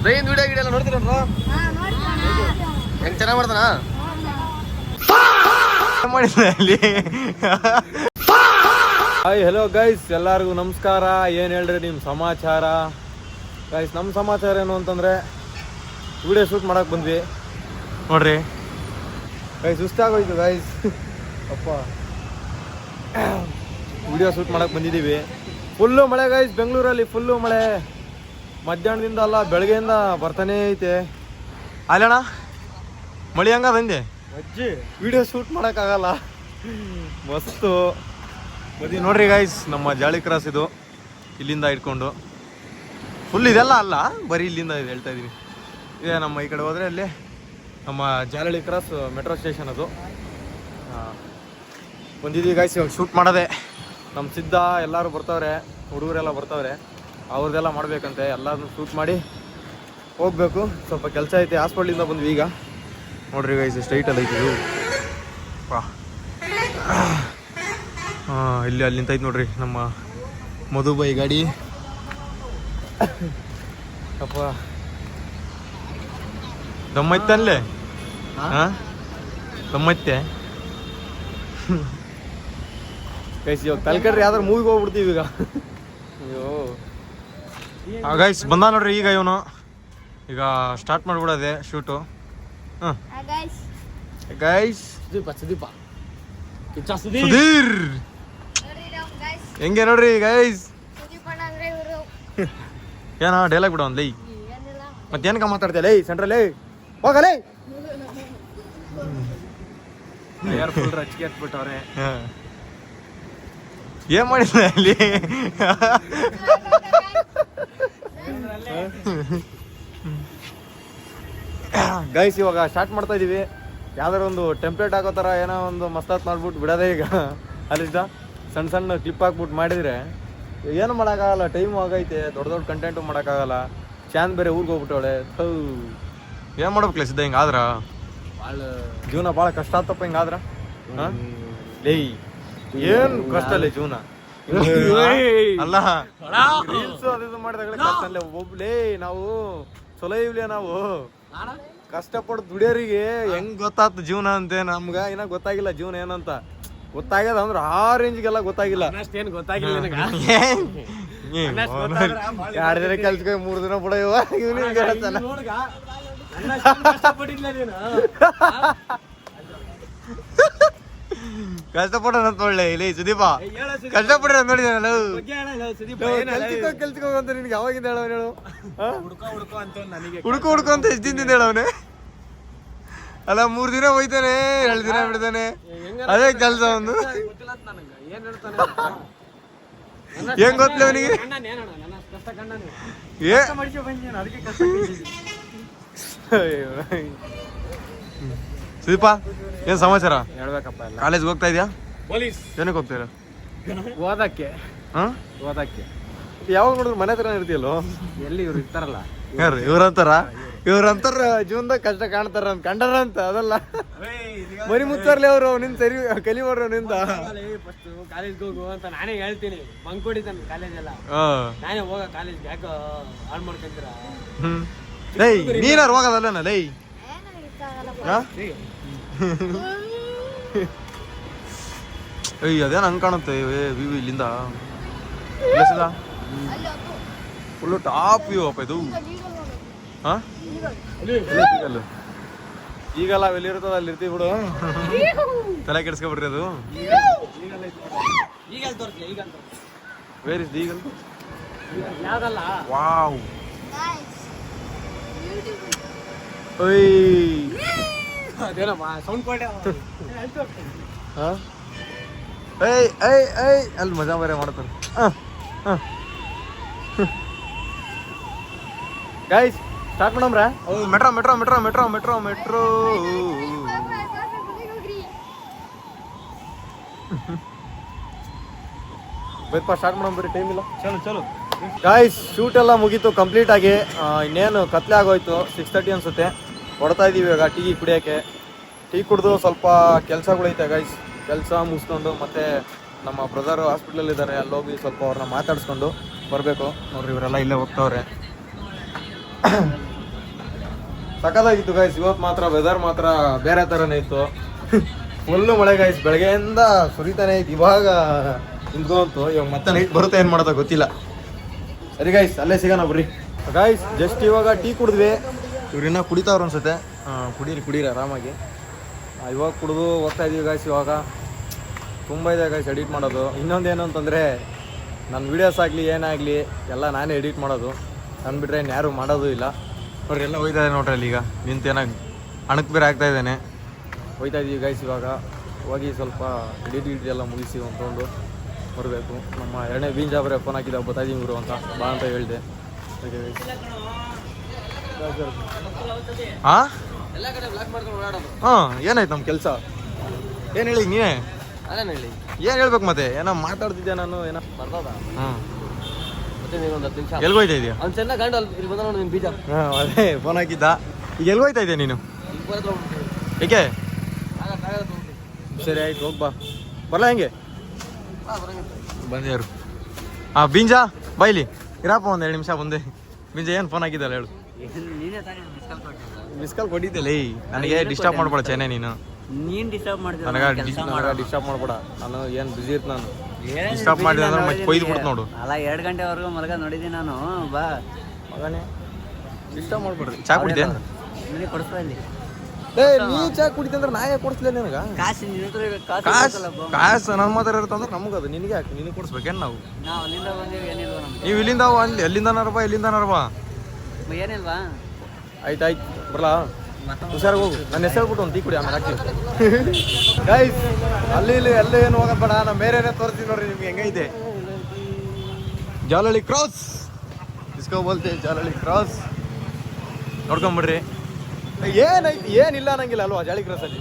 Thine video ಗಿಡಿಯೋ ಎಲ್ಲ ನೋಡ್ತೀರಲ್ರ? ಹೆಂಗ್ ಚೆನ್ನಾಗಿ ಮಾಡ್ತಾನ ಅಲ್ಲಿ. ಹಾಯ್ ಹೆಲೋ ಗೈಸ್, ಎಲ್ಲರಿಗೂ ನಮಸ್ಕಾರ. ಏನು ಹೇಳ್ರಿ ನಿಮ್ಮ ಸಮಾಚಾರ ಗೈಸ್? ನಮ್ಮ ಸಮಾಚಾರ ಏನು ಅಂತಂದರೆ ವಿಡಿಯೋ ಶೂಟ್ ಮಾಡಕ್ಕೆ ಬಂದ್ವಿ ನೋಡ್ರಿ ಗೈಸ್. ಸುಸ್ತಾಗೋಯ್ತು ಗೈಸ್, ಅಪ್ಪ. ವಿಡಿಯೋ ಶೂಟ್ ಮಾಡಕ್ಕೆ ಬಂದಿದ್ದೀವಿ. ಫುಲ್ಲು ಮಳೆ ಗೈಸ್, ಬೆಂಗಳೂರಲ್ಲಿ ಫುಲ್ಲು ಮಳೆ. ಮಧ್ಯಾಹ್ನದಿಂದ ಅಲ್ಲ, ಬೆಳಗ್ಗೆಯಿಂದ ಬರ್ತಾನೇ ಐತೆ. ಅಲ್ಲಣ್ಣ ಮಳೆ ಹಂಗ ಬಂದೆ ಅಜ್ಜಿ, ವಿಡಿಯೋ ಶೂಟ್ ಮಾಡೋಕ್ಕಾಗಲ್ಲ. ಮಸ್ತು ಮದಿ ನೋಡ್ರಿ ಗೈಸ್, ನಮ್ಮ ಜಾಳಿ ಕ್ರಾಸ್ ಇದು. ಇಲ್ಲಿಂದ ಇಟ್ಕೊಂಡು ಫುಲ್ ಇದೆಲ್ಲ ಅಲ್ಲ, ಬರೀ ಇಲ್ಲಿಂದ ಇದು ಹೇಳ್ತಾ ಇದ್ದೀವಿ. ಇದೆ ನಮ್ಮ ಈ ಕಡೆ ಹೋದರೆ ಅಲ್ಲಿ ನಮ್ಮ ಜಾಲಹಳ್ಳಿ ಕ್ರಾಸ್ ಮೆಟ್ರೋ ಸ್ಟೇಷನ್ ಅದು. ಬಂದಿದ್ದೀವಿ ಗೈಸ್, ಇವಾಗ ಶೂಟ್ ಮಾಡೋದೆ. ನಮ್ಮ ಸಿದ್ಧ ಎಲ್ಲರೂ ಬರ್ತಾವ್ರೆ, ಹುಡುಗರೆಲ್ಲ ಬರ್ತಾವ್ರೆ. ಅವ್ರದ್ದೆಲ್ಲ ಮಾಡಬೇಕಂತೆ. ಎಲ್ಲದನ್ನು ಶೂಟ್ ಮಾಡಿ ಹೋಗ್ಬೇಕು. ಸ್ವಲ್ಪ ಕೆಲಸ ಐತೆ. ಹಾಸ್ಪಿಟ್ಲಿಂದ ಬಂದ್ವಿ ಈಗ. ನೋಡ್ರಿ ಗೈಸ್, ಸ್ಟ್ರೈಟಲ್ಲಿ ಐತಿ ಇದು. ಇಲ್ಲಿ ಅಲ್ಲಿ ನಿಂತೈತೆ ನೋಡ್ರಿ ನಮ್ಮ ಮಧುಬೈ ಗಾಡಿ. ಅಪ್ಪ ದಮ್ಮೈತಲ್ಲೇ, ಹಾಂ ದಮ್ಮೈತೆ ಗೈಸ್. ಇವಾಗ ತಲ್ಕಡ್ರಿ ಯಾವ್ದಾರು ಮೂವಿಗೆ ಹೋಗ್ಬಿಡ್ತೀವಿ ಈಗ. ಅಯ್ಯೋ ಗೈಸ್ ಬಂದ ನೋಡ್ರಿ ಈಗ ಇವನು. ಈಗ ಸ್ಟಾರ್ಟ್ ಮಾಡ್ಬಿಡೋದೆ ಶೂಟು. ಹಾಂ ಗೈಸ್, ಸುಧೀರ್ ಹೆಂಗೆ ನೋಡ್ರಿ ಗೈಸ್. ಏನ ಡೈಲಾಗ್ ಬಿಡೋ ಒಂದು ಲೈ, ಮತ್ತೇನಕ ಮಾತಾಡ್ತೀಯ ಲೈ ಸೆಂಟ್ರಲ್ಲೇ ಹೋಗಲೇ. ಫುಲ್ ರಚಿಕೆ ಹತ್ಬಿಟ್ಟವ್ರೆ. ಏನ್ ಮಾಡಿದ ಅಲ್ಲಿ? ಗೈಸ್ ಇವಾಗ ಸ್ಟಾರ್ಟ್ ಮಾಡ್ತಾ ಇದೀವಿ. ಯಾವ್ದಾರ ಒಂದು ಟೆಂಪ್ಲೇಟ್ ಹಾಕೋ ಥರ ಏನೋ ಒಂದು ಮಸ್ತಾತ್ ಮಾಡ್ಬಿಟ್ಟು ಬಿಡೋದೇ ಈಗ. ಅಲ್ಲಿದ್ದ ಸಣ್ಣ ಸಣ್ಣ ಕ್ಲಿಪ್ ಹಾಕ್ಬಿಟ್ಟು ಮಾಡಿದರೆ ಏನು ಮಾಡೋಕ್ಕಾಗಲ್ಲ. ಟೈಮು ಆಗೈತೆ, ದೊಡ್ಡ ದೊಡ್ಡ ಕಂಟೆಂಟು ಮಾಡೋಕ್ಕಾಗಲ್ಲ. ಚಾಂದ್ ಬೇರೆ ಊರಿಗೆ ಹೋಗ್ಬಿಟ್ಟವಳೆ. ಏನು ಮಾಡ್ಬೇಕಲ್ಲ ಸಿದ್ಧ? ಹಿಂಗಾದ್ರ ಜೀವನ ಭಾಳ ಕಷ್ಟ ಆತಪ್ಪ ಹಿಂಗಾದ್ರ. ಹಾಂ ಲೇ, ಏನು ಕಷ್ಟ ಅಲ್ಲೇ ಜೀವನ ಅಲ್ಲ. ರೀಲ್ಸು ಅದು ಮಾಡಿದಾಗ ಕಷ್ಟ ಅಲ್ಲೇ ಒಬ್ಲೇ. ನಾವು ಚಲೋ ಇವ್ಲೇ, ನಾವು ಕಷ್ಟಪಟ್ಟು ದುಡಿಯೋರಿಗೆ ಹೆಂಗ್ ಗೊತ್ತಾಯ್ತು ಜೀವನ ಅಂತ. ನಮ್ಗ ಇನ್ನ ಗೊತ್ತಾಗಿಲ್ಲ ಜೀವನ ಏನಂತ. ಗೊತ್ತಾಗ್ಯದ ಅಂದ್ರೆ ಆ ರೇಂಜ್ಗೆಲ್ಲ ಗೊತ್ತಾಗಿಲ್ಲ. ಎರಡು ದಿನ ಕೆಲ್ಸಕ್ಕೆ 3 ದಿನ ಬಿಡ. ಕಷ್ಟಪಡ ಒಳ್ಳೆ ಇಲ್ಲಿ ಸುದೀಪ ಕಷ್ಟಪಡ ನೋಡಿದ ಕೆಲ್ಸಕ್ಕೆ ಹೋಗಂತ ನಿನ್ಗೆ ಯಾವಾಗಿಂದ ಹೇಳವನು ಹೇಳು? ಹುಡ್ಕೋ ಅಂತ ಎಷ್ಟು ದಿನದಿಂದ ಹೇಳವನೆ? ಅಲ್ಲ 3 ದಿನ ಹೋಯ್ತಾನೆ, 2 ದಿನ ಬಿಡ್ತಾನೆ, ಅದೇ ಕೆಲಸ ಒಂದು. ಏನ್ ಗೊತ್ತಿಲ್ಲ ಅವನಿಗೆ. ಸುದೀಪ ಏನ್ ಸಮಾಚಾರ? ಹೇಳ್ಬೇಕಪ್ಪ. ಕಾಲೇಜ್ಗೆ ಹೋಗ್ತಾ ಇದೆಯಾ? ಏನಕ್ಕೆ ಹೋಗ್ತೀರ? ಓದಕ್ಕೆ. ಹಾಂ ಓದಕ್ಕೆ. ಯಾವಾಗ ನೋಡಿದ್ರು ಮನೆ ಹತ್ರ ಇರ್ತೀಯಲ್ಲೋ? ಎಲ್ಲಿ ಇವ್ರು ಇರ್ತಾರಲ್ಲ ಯಾರು ಇವ್ರಂತಾರ ಜೀವನದಾಗ ಕಷ್ಟ ಕಾಣ್ತಾರ ಅಂತ ಕಂಡಾರ ಅಂತ. ಅದಲ್ಲ ಮರಿ ಮುತ್ತಾರ್ಲಿ ಅವರು ನಿನ್ ಸರಿ ಕಲಿಬಾರ್ರು ನಿಂದ. ಕಾಲೇಜ್ಗೆ ಹೋಗು ಅಂತ ನಾನೇ ಹೇಳ್ತೀನಿ. ಬಂಕ್ ಹೊಡಿತಾನೆ ಕಾಲೇಜ್ ಎಲ್ಲ. ನಾನೇ ಹೋಗ ಕಾಲೇಜ್ಗೆ, ಯಾಕೋ ಹಾಳು ಮಾಡ್ಕೊಂತೀರ? ಲೈ ನೀನಾರು ಹೋಗೋದಲ್ಲ ಲೈ. ಅದೇನು ಹಂಗೆ ಕಾಣುತ್ತೆ ವ್ಯೂ ಇಲ್ಲಿಂದ. ಫುಲ್ಲು ಟಾಪ್ ವ್ಯೂ ಅಪ್ಪ ಇದು. ಹಾಂ ಈಗಲ್ಲ ಎಲ್ಲಿರ್ತದ ಅಲ್ಲಿ ಇರ್ತೀವಿ ಬಿಡು. ತಲೆ ಕೆಡಿಸ್ಕೊಬಿಡ್ರಿ ಅದು. Where is eagle? ವಾವ್ ಅಲ್ಲಿ ಮಜಾ ಬರೇ ಮಾಡ್ತಾರೆ. ಗೈಸ್ ಸ್ಟಾರ್ಟ್ ಮಾಡಮ್ರ. Metro metro metro metro metro metro ಬೈಪ್ಪ ಸ್ಟಾರ್ಟ್ ಮಾಡಮ್ ಬರ್ರಿ, ಟೈಮ್ ಇಲ್ಲ. ಚಲೋ ಚಲೋ ಗೈಸ್, ಶೂಟ್ ಎಲ್ಲ ಮುಗೀತು ಕಂಪ್ಲೀಟ್ ಆಗಿ. ಇನ್ನೇನು ಕತ್ಲೆ ಆಗೋಯ್ತು, 6:30 ಅನ್ಸುತ್ತೆ. ಹೊಡ್ತಾ ಇದೀವಿ ಇವಾಗ ಟೀ ಕುಡಿಯೋಕ್ಕೆ. ಟೀ ಕುಡಿದು ಸ್ವಲ್ಪ ಕೆಲಸಗಳೈತೆ ಗೈಸ್. ಕೆಲಸ ಮುಗಿಸ್ಕೊಂಡು ಮತ್ತೆ ನಮ್ಮ ಬ್ರದರ್ ಹಾಸ್ಪಿಟ್ಲಲ್ಲಿ ಇದ್ದಾರೆ, ಅಲ್ಲೋಗಿ ಸ್ವಲ್ಪ ಅವ್ರನ್ನ ಮಾತಾಡಿಸ್ಕೊಂಡು ಬರಬೇಕು. ನೋಡ್ರಿ ಇವರೆಲ್ಲ ಇಲ್ಲೇ ಹೋಗ್ತಾವ್ರೆ. ಸಖತ್ತಾಗಿತ್ತು ಗಾಯ್ಸ್. ಇವತ್ತು ಮಾತ್ರ ವೆದರ್ ಮಾತ್ರ ಬೇರೆ ಥರನೇ ಇತ್ತು. ಫುಲ್ಲು ಮಳೆ ಗಾಯ್ಸ್, ಬೆಳಗ್ಗೆಯಿಂದ ಸುರಿತಾನೆ ಇತ್ತು. ಇವಾಗ ನಿಂತ್ಕೊಂತು. ಇವಾಗ ಮತ್ತೆ ನೈಟ್ ಬರುತ್ತೆ, ಏನು ಮಾಡೋದ ಗೊತ್ತಿಲ್ಲ. ಸರಿ ಗಾಯ್ಸ್, ಅಲ್ಲೇ ಸಿಗೋಣ ಬರ್ರಿ ಗಾಯ್ಸ್. ಜಸ್ಟ್ ಇವಾಗ ಟೀ ಕುಡಿದ್ವಿ. ಇವ್ರಿನ್ನ ಕುಡಿತಾವ್ರು ಅನ್ಸುತ್ತೆ. ಕುಡೀರಿ ಆರಾಮಾಗಿ. ಇವಾಗ ಕುಡಿದು ಹೋಗ್ತಾ ಇದೀವಿ ಗಾಯ್ಸ್. ಇವಾಗ ತುಂಬ ಇದೆ ಗಾಯ್ಸ್ ಎಡಿಟ್ ಮಾಡೋದು. ಇನ್ನೊಂದೇನು ಅಂತಂದರೆ ನನ್ನ ವೀಡಿಯೋಸ್ ಆಗಲಿ ಏನಾಗಲಿ ಎಲ್ಲ ನಾನೇ ಎಡಿಟ್ ಮಾಡೋದು. ನಾನು ಬಿಟ್ಟರೆ ಯಾರು ಮಾಡೋದು ಇಲ್ಲ. ನೋಡ್ರಿ ಎಲ್ಲ ಹೋಯ್ತಾ ಇದೆ ನೋಡ್ರಿ ಅಲ್ಲಿ. ಈಗ ನಿಂತೇನಾಗ ಅಣಕ್ ಬೇರೆ ಆಗ್ತಾ ಇದ್ದಾನೆ. ಹೋಯ್ತಾ ಇದೀವಿ ಗಾಯ್ಸ್. ಇವಾಗ ಹೋಗಿ ಸ್ವಲ್ಪ ಎಡಿಟ್ ಎಲ್ಲ ಮುಗಿಸಿ ಅಂದ್ಕೊಂಡು ಬರಬೇಕು. ನಮ್ಮ ಎರಡನೇ ಬೀಂಜಾಬ್ರೆ ಫೋನ್ ಹಾಕಿದಾಗ ಬರ್ತಾಯಿದ್ದೀವಿ ಇವರು ಅಂತ ಬಾ ಅಂತ ಹೇಳಿದೆ. ಹಾಂ ಏನಾಯ್ತು ನಮ್ಮ ಕೆಲಸ? ಏನು ಹೇಳಿ ನೀವೇ? ಅದೇನು ಹೇಳಿ, ಏನು ಹೇಳ್ಬೇಕು ಮತ್ತೆ? ಏನೋ ಮಾತಾಡ್ತಿದ್ದೆ ನಾನು. ಏನೋ ಬರ್ತದ ಮತ್ತೆ ನೀನೊಂದು 10 ನಿಮಿಷ ಎಲ್ಗೋಯ್ತಾ ಇದೆಯಾ? ಅವ್ನು ಚೆನ್ನಾಗಿ ಗಂಡು ಇಲ್ಲಿ ಬಂದ ನೋಡಿ ನಿಮ್ಮ ಬೀಜ. ಹಾಂ ಅದೇ ಫೋನ್ ಹಾಕಿದ್ದ. ಈಗ ಎಲ್ಗೋಯ್ತಾ ಇದೆಯಾ ನೀನು? ಏಕೆ? ಸರಿ ಆಯ್ತು, ಹೋಗ್ಬಾ. ಬರಲ್ಲ ಹೆಂಗೆ ಬಂದ್ಯಾರು? ಹಾಂ ಬೀಂಜಾ ಬೈಲಿ ಇರಪ್ಪ, ಒಂದು 2 ನಿಮಿಷ ಬಂದೆ. ಬೀಂಜ ಏನು ಫೋನ್ ಹಾಕಿದ್ದಲ್ಲ ಹೇಳು. ಮಿಸ್ ಕಾಲ್ ಕೊಟ್ಟಿದ್ದಲ್ಲ. ನನಗೆ ಡಿಸ್ಟರ್ಬ್ ಮಾಡ್ಬೇಡ ಚೆನ್ನೆ ನೀನು. ನೀನು ಡಿಸ್ಟರ್ಬ್ ಮಾಡಿದ್ರೆ ನನಗೆ ಡಿಸ್ಟರ್ಬ್ ಮಾಡ್ಬೇಡ. ನಾನು ಏನು ಬಿಸಿ ಇರ್ತ. ನಾನು ಡಿಸ್ಟರ್ಬ್ ಮಾಡಿದ್ರೆ ಅಂದ್ರೆ ಮತ್ತೆ ಕೊಯ್ದು ಬಿಡ್ತು ನೋಡು. ಅಲ್ಲ 2 ಗಂಟೆವರೆಗೂ ಮಲಗ ನೋಡಿದ್ದೀನಿ ನಾನು. ಬಾ ಮಗನೇ ಡಿಸ್ಟರ್ಬ್ ಮಾಡ್ಬೇಡ್ರಿ. ಚಾ ಕುಡಿದೆ? ನಿನಗೆ ಕೊಡಿಸ್ತಾ ಇಲ್ಲಿ. ನೀ ಚಾ ಕುಡಿತಂದ್ರೆ ನಾ ಯಾಕೆ ಕೊಡಿಸ್ಲಿಲ್ಲ ನಿನಗೆ? ಕಾಸು ನಿನ್ನ ಹತ್ರ ಕಾಸು ನನ್ನ ಮಾತ್ರ ಇರುತ್ತಂದ್ರೆ ನಮ್ಗೆ ಅದು ನಿನಗೆ ಯಾಕೆ? ನಿನಗೆ ಕೊಡಿಸ್ಬೇಕೇನು? ನಾವು ಅಲ್ಲಿಂದ ಬಂದೀವಿ, ಏನಿಲ್ವ ನಮ್ಗೆ? ನೀವು ಇಲ್ಲಿಂದ ಎಲ್ಲಿಂದನಾರಪ್ಪ ಇಲ್ಲಿಂದನಾರಪ್ಪ ಏನಿಲ್ವಾ? ಆಯ್ತು ಬರಲಾ? ಹುಷಾರಾಗಿ ಹೋಗು. ನನ್ನ ಹೆಸರು ಬಿಟ್ಟು ಒಂದು ಟೀ ಕುಡಿ, ಆಮೇಲೆ ಹಾಕ್ತೀವಿ ಗೈಸ್. ಅಲ್ಲಿ ಎಲ್ಲೂ ಏನು ಹೋಗೋದು ಬೇಡ. ನಮ್ಮ ಬೇರೆನೇ ತೋರಿಸ್ತೀವಿ ನೋಡ್ರಿ ನಿಮ್ಗೆ ಹೆಂಗೈತೆ. ಜಾಲಹಳ್ಳಿ ಕ್ರಾಸ್ ಇಸ್ಕೊ ಬೋಲ್ತೆ. ಜಾಲಹಳ್ಳಿ ಕ್ರಾಸ್ ನೋಡ್ಕೊಂಬಿಡ್ರಿ. ಏನೈತಿ ಏನಿಲ್ಲ ಅನ್ನಂಗಿಲ್ಲ ಅಲ್ವಾ ಜಾಲಿ ಕ್ರಾಸಲ್ಲಿ?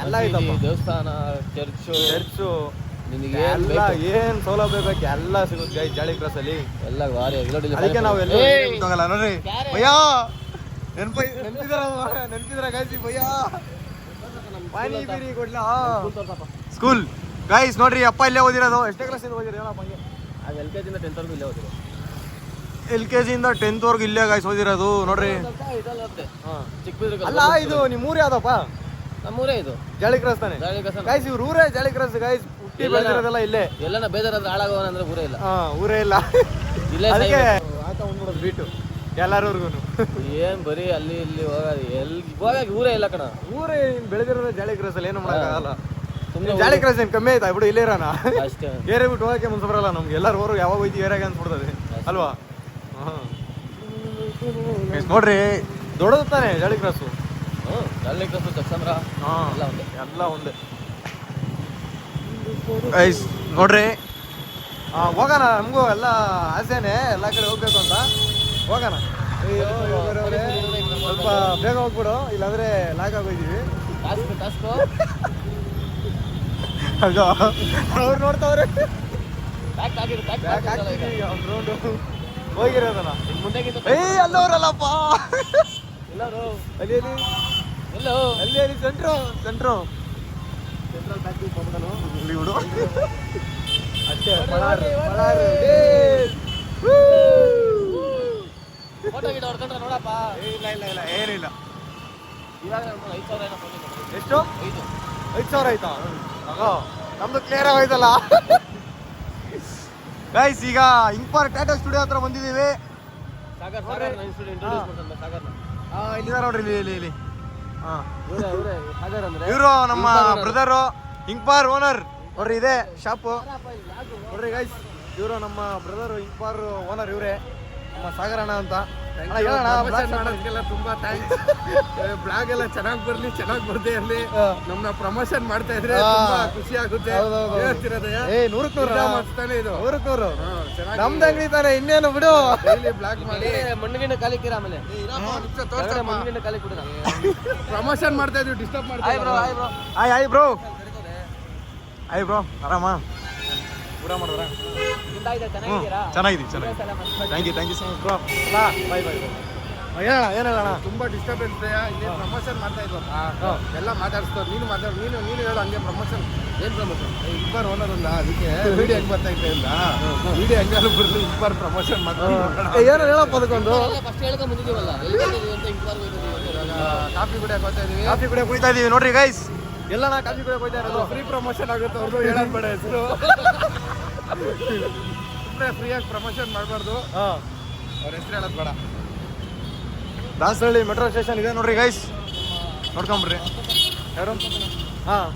ಎಲ್ಲ ಐತಪ್ಪ. ದೇವಸ್ಥಾನ, ಚರ್ಚು ನಿನಗೆ ಎಲ್ಲ ಏನು ಸೌಲಭ್ಯ ಬೇಕು ಎಲ್ಲ ಸಿಗುತ್ತೆ ಗೈಸ್ ಜಾಲಿ ಕ್ರಾಸಲ್ಲಿ. ಎಲ್ಲ ಭಾರಿ. ಅದಕ್ಕೆ ನಾವು ಎಲ್ಲ ಹೋಗಲ್ಲ ನೋಡ್ರಿ. ಭಯ್ಯಾ ನೆನ್ಪಿದ್ರ ಗಾಯ್ಸಿ? ಭಯ್ಯಾ ಪಾನಿ ಬೀರಿ ಕೊಡ್ಲಾ? ಸ್ಕೂಲ್ ಗೈಸ್ ನೋಡ್ರಿ. ಅಪ್ಪ ಇಲ್ಲೇ ಓದಿರೋದು. ಎಷ್ಟೇ ಕ್ಲಾಸಿಂದ ಓದಿರಿ ಹೇಳಪ್ಪ? ಅದು LKG ಇಂದ 10th ವರೆಗೂ ಇಲ್ಲೇ ಓದಿರೋದು. LKG ಇಂದ 10th ವರೆಗೂ ಇಲ್ಲೇ ಗಾಯ್ಸ್ ಓದಿರೋದು ನೋಡ್ರಿ. ಅಲ್ಲ ಇದು ನಿಮ್ಮ ಊರು ಯಾವ್ದಪ್ಪ? ನಮ್ಮೂರೇ ಇದು, ಜಾಲಿ ಕ್ರಾಸ್ ತಾನೆ ಗಾಯ್ಸ್? ಇವ್ರ ಊರೇ ಜಾಲಿ ಕ್ರಾಸ್ ಗಾಯ್ಸ್. ಹುಟ್ಟಿ ಬೆಳೆದಿರೋದೆಲ್ಲ ಇಲ್ಲೇ. ಎಲ್ಲನ ಬೇಜಾರಾದ್ರೆ ಹಾಳಾಗೋಣ ಅಂದ್ರೆ ಊರೇ ಇಲ್ಲ. ಊರೇ ಇಲ್ಲ. ಇಲ್ಲೇ ಅದಕ್ಕೆ ಆತ ಉಂಡ್ಬಿಡೋದು ಬೀಟು ಎಲ್ಲಾರ್ವರ್ಗು. ಏನ್ ಬರೀ ಅಲ್ಲಿ ಇಲ್ಲಿ ಹೋಗಾಗ ಊರೇ ಇಲ್ಲ ಕಣ. ಊರೇ ಬೆಳೆದಿರೋದೇ ಜಾಲಿ ಕ್ರಾಸ್ ಅಲ್ಲಿ. ಏನು ಮಾಡೋಕ್ಕಾಗಲ್ಲ. ಜಾಲಿ ಕ್ರಾಸ್ ಏನು ಕಮ್ಮಿ ಆಯ್ತಾ? ಬಿಡು ಇಲ್ಲೇ ಇರೋಣ. ಅಷ್ಟೇ. ಏರೇ ಬಿಟ್ಟು ಹೋಗಕ್ಕೆ ಮನ್ಸು ಬರಲ್ಲ ನಮ್ಗೆ. ಎಲ್ಲರೂ ಊರು ಯಾವಾಗ ಹೋಯ್ತು ಏರಾಗ ಅನ್ಸ್ಬಿಡ್ತದೆ ಅಲ್ವಾ? ನೋಡ್ರಿ ದೊಡ್ಡದು ತಾನೆ ಜಾಲಿ ಕ್ರಾಸು. ಜಾಲಿ ಕ್ರಾಸು, ಚಕ್ಸಂದ್ರ ಎಲ್ಲ ಒಂದೇ ಗೈಸ್ ನೋಡ್ರಿ. ಹೋಗೋಣ, ನಮಗೂ ಎಲ್ಲ ಆಸೆನೆ ಎಲ್ಲ ಕಡೆ ಹೋಗ್ಬೇಕು ಅಂತ. ಹೋಗೋಣ. ಸ್ವಲ್ಪ ಬೇಗ ಹೋಗ್ಬಿಡು, ಇಲ್ಲಾಂದ್ರೆ ಲಾಗ್ ಆಗೋಯ್ತೀವಿ. ಅವ್ರು ನೋಡ್ತಾವ್ರೆ. ಹೋಗಿರೋದಲ್ಲ ಅಲ್ಲವ್ರಲ್ಲಪ್ಪ. ಅಲ್ಲಿ ಸೆಂಟ್ರು ಸೆಂಟ್ರಲ್ ಬಿಡು ಅಷ್ಟೇ. ನೋಡಪ್ಪ. ಇಲ್ಲ ಏನಿಲ್ಲ. ಎಷ್ಟು? 5,000 ಆಯ್ತಾ? ನಮ್ದು ಕ್ಲಿಯರ್ ಆಗೋಯ್ತಲ್ಲ ಗೈಸ್. ಈಗ ಇಂಪಾರ್ ಟ್ಯಾಟೋ ಸ್ಟುಡಿಯೋ ಹತ್ರ ಬಂದಿದ್ದೀವಿ. ಇಲ್ಲಿದ್ದಾರೆ ನೋಡ್ರಿ. ಇಲ್ಲಿ ಇವರು ನಮ್ಮ ಬ್ರದರು ಇಂಕ್ಪಾರ್ ಓನರ್ ನೋಡ್ರಿ. ಇದೆ ಶಾಪು ನೋಡ್ರಿ ಗೈಸ್. ಇವರು ನಮ್ಮ ಬ್ರದರು ಇಂಕ್ಪಾರ್ ಓನರ್. ಇವರೇ ನಮ್ಮ ಸಾಗರಣ್ಣ ಅಂತ. ತುಂಬಾ ಥ್ಯಾಂಕ್ಸ್. ಬ್ಲಾಗ್ ಎಲ್ಲ ಚೆನ್ನಾಗಿ ಬರ್ಲಿ, ಚೆನ್ನಾಗಿ ಬರ್ದೇ ಇರ್ಲಿ. ನಮ್ಮನ್ನ ಪ್ರಮೋಷನ್ ಮಾಡ್ತಾ ಇದ್ರೆ ಖುಷಿ ಆಗುತ್ತೆ. ನಮ್ದು ಅಂಗಡಿ ತಾನೆ, ಇನ್ನೇನು ಬಿಡು. ಬ್ಲಾಗ್ ಮಾಡಿ ಮಣ್ಣಿನ ಕಾಲಿಕ್ಕಿರ, ಆಮೇಲೆ ಮಣ್ಣಿನ ಕಾಲಿ ಕೊಡ. ಪ್ರಮೋಷನ್ ಮಾಡ್ತಾ ಇದ್ವಿ, ಡಿಸ್ಟರ್ಬ್ ಮಾಡ್ತಾ. ಆಯ್ ಬ್ರೋ ಆರಾಮ ಊಟ ಮಾಡಿದ್ರ? ಚೆನ್ನಾಗಿದ್ದೀವಿ. Thank you so much bro. Bye. ಹೇಳೋಣ. ತುಂಬಾ ಡಿಸ್ಟರ್ಬೆನ್ಸ್. ಇಲ್ಲಿ ಪ್ರಮೋಷನ್ ಮಾಡ್ತಾ ಇದ್ವಪ್ಪ, ಎಲ್ಲ ಮಾತಾಡ್ಸ್ತಾರೆ. ನೀನು ಹೇಳು ಹಂಗೆ. ಪ್ರಮೋಷನ್ ಏನ್ ಪ್ರಮೋಷನ್? ಇಂಪಾರ್ ಓನರ್ ಅಲ್ಲ, ಅದಕ್ಕೆ ವಿಡಿಯೋ ಹೆಂಗ್ ಬರ್ತಾ ಇದ್ದೆ ಇಲ್ಲ. ವಿಡಿಯೋ ಹೆಂಗಾರು ಬರ್ಲಿ, ಇಂಪಾರ್ ಪ್ರಮೋಷನ್ ಮಾಡ್ತಾರೆ. ಏನು ಹೇಳಪ್ಪ ಅದಕ್ಕೊಂದು. ಫಸ್ಟ್ ಹೇಳ್ಕೊಂಡ್ ಬಂದಿದ್ದೀವಲ್ಲ, ಕಾಫಿ ಕುಡಿಯಕ್ಕೆ ಹೋಗ್ತಾ ಇದೀವಿ. ಕಾಫಿ ಕುಡಿಯೋಕೆ ಹೋಗ್ತಾ ಇದೀವಿ ನೋಡ್ರಿ ಗೈಸ್. ಎಲ್ಲ ನಾ ಕಾಫಿ ಕುಡಿಯೋಕೆ ಹೋಗ್ತಾ ಇರೋದು. ಫ್ರೀ ಪ್ರಮೋಷನ್ ಆಗುತ್ತೆ ಅವ್ರದ್ದು, ಹೇಳೋದು ಬೇಡ ಹೆಸರು. ಸುಮ್ಮನೆ ಫ್ರೀಯಾಗಿ ಪ್ರಮೋಷನ್ ಮಾಡಬಾರ್ದು, ಹಾಂ, ಅವ್ರ ಹೆಸರು ಹೇಳೋದು ಬೇಡ. ದಾಸರಳ್ಳಿ ಮೆಟ್ರೋ ಸ್ಟೇಷನ್ ಇದೆ ನೋಡ್ರಿ ಗೈಸ್, ನೋಡ್ಕೊಂಬಿಡ್ರಿ. ಯಾರು? ಹಾಂ,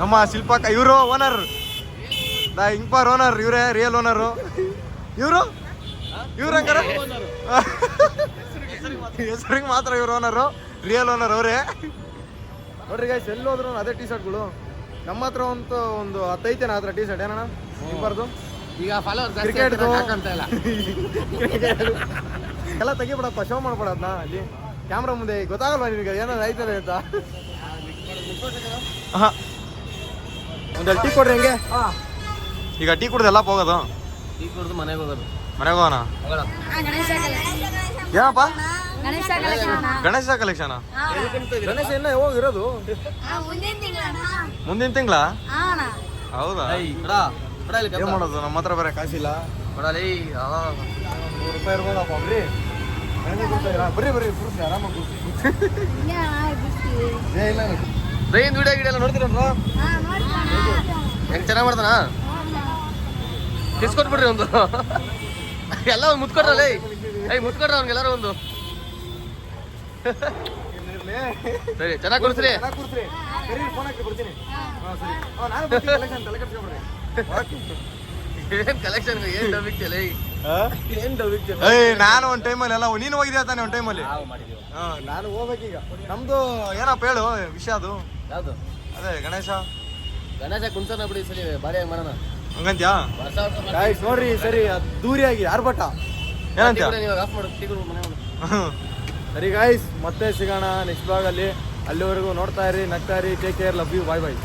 ನಮ್ಮ ಶಿಲ್ಪಕ್ಕ ಇವರು ಓನರ್, ದ ಇಂಪಾರ್ ಓನರ್ ಇವರೇ, ರಿಯಲ್ ಓನರು ಇವರು. ಇವ್ರು ಹಂಗಾರ ಹೆಸರಿಗೆ ಮಾತ್ರ ಇವ್ರು ಓನರು, ರಿಯಲ್ ಓನರ್ ಅವರೇ ನೋಡ್ರಿ ಗೈಸ್. ಎಲ್ಲೋದ್ರು ಅದೇ ಟಿ ಶರ್ಟ್ಗಳು. ನಮ್ಮ ಹತ್ರ ಒಂದು 10 ಐತೆನ ಆ ಥರ ಟಿ ಶರ್ಟ್ ಏನಣ್ಣ ಇಂಪಾರ್ದು. ಈಗ ಫಾಲೋವರ್ ಕ್ರಿಕೆಟ್ ಹಾಕಂತ ಇಲ್ಲ. ಎಲ್ಲ ತೆಗಿಬಿಡಪ್ಪ, ಶೋ ಮಾಡ್ಬಿಡೋದ್ನ ಅಲ್ಲಿ ಕ್ಯಾಮ್ರಾ ಮುಂದೆ. ಗೊತ್ತಾಗಲ್ವಾ ನಿನಗೆ ಏನಾದ್ರು ಆಯ್ತದೆ ಅಂತ? ಹಾಂ, ಒಂದೆರಡು ಟೀ ಕೊಡ್ರಿ ಹಂಗೆ. ಈಗ ಟೀ ಕುಡ್ದು ಎಲ್ಲ ಹೋಗೋದು, ಟೀ ಕುಡಿದು ಮನೆಗೆ ಹೋಗೋದು. ಮನೆಗೆ ಹೋಗೋಣ. ಏನಪ್ಪ? ಗಣೇಶ ಕಲೆಕ್ಷನ್. ಗಣೇಶ ಇನ್ನ ಯಾವಾಗ ಇರೋದು? ಮುಂದಿನ ತಿಂಗಳ? ಹೌದಾ? ಏನ್ ಮಾಡೋದು, ನಮ್ಮ ಹತ್ರ ಬೇರೆ ಕಾಸಿಲ್ಲ. 100 ರೂಪಾಯಿ ಇರ್ಬೋದಪ್ಪ. ಬರ್ರಿ ಬರ್ರಿ ಕೂರ್ಸಿ, ಆರಾಮಾಗಿ ಕೂರ್ಸಿ. ಬ್ರೈನ್ ವಿಡಿಯೋ ಗಿಡ ನೋಡ್ತೀರ ಹೆಂಗ್ ಚೆನ್ನಾಗಿ ಮಾಡ್ತಾನ? ಕಿಸ್ಕೊಟ್ಬಿಡ್ರಿ ಒಂದು. ಎಲ್ಲ ಒಂದು ಮುತ್ಕೊಟ್ರಲ್ಲ, ಮುತ್ಕೊಟ್ರ ಅವ್ನಿಗೆಲ್ಲಾರು ಒಂದು. ಸರಿ, ಚೆನ್ನಾಗಿ ಕೊಡ್ಸ್ರಿ. ಏನ್ ಕಲೆಕ್ಷನ್, ಏನ್ ಡಬ್ಬಿಕ್ತಿಯಲ್ಲ, ಏನ್ ಡಬ್ಬಿಕ್ತಿಯಲ್ಲ. ನಾನು ಒಂದ್ ಟೈಮಲ್ಲಿ ಎಲ್ಲ ನೀನು ಹೋಗಿದ್ಯಾ ತಾನೆ ಒಂದ್ ಟೈಮಲ್ಲಿ? ನಾನು ಹೋಗ್ಬೇಕೀಗ. ನಮ್ದು ಏನಪ್ಪ ಹೇಳು ವಿಷಯ ಅದು? ಯಾವ್ದು? ಅದೇ ಗಣೇಶ ಕುಣ್ಸೋಣ ಬಿಡಿ, ಸರಿ ಭಾರಿಯಾಗಿ ಮಾಡೋಣ ಹಂಗಂತ್ಯಾ? ನೋಡ್ರಿ ಸರಿ, ದೂರಿಯಾಗಿ ಆರ್ಭಟ ಏನಂತ. ಆಫ್ ಮಾಡು, ಟೀ ಕುಡ್ದು ಮನೆ ಮಾಡು. ಸರಿ ಗಾಯ್ಸ್, ಮತ್ತೆ ಸಿಗೋಣ ನೆಕ್ಸ್ಟ್ ಬ್ಲಾಗಲ್ಲಿ. ಅಲ್ಲಿವರೆಗೂ ನೋಡ್ತಾ ಇರಿ, ನಗ್ತಾ ಇರಿ. Take care, love you, bye bye.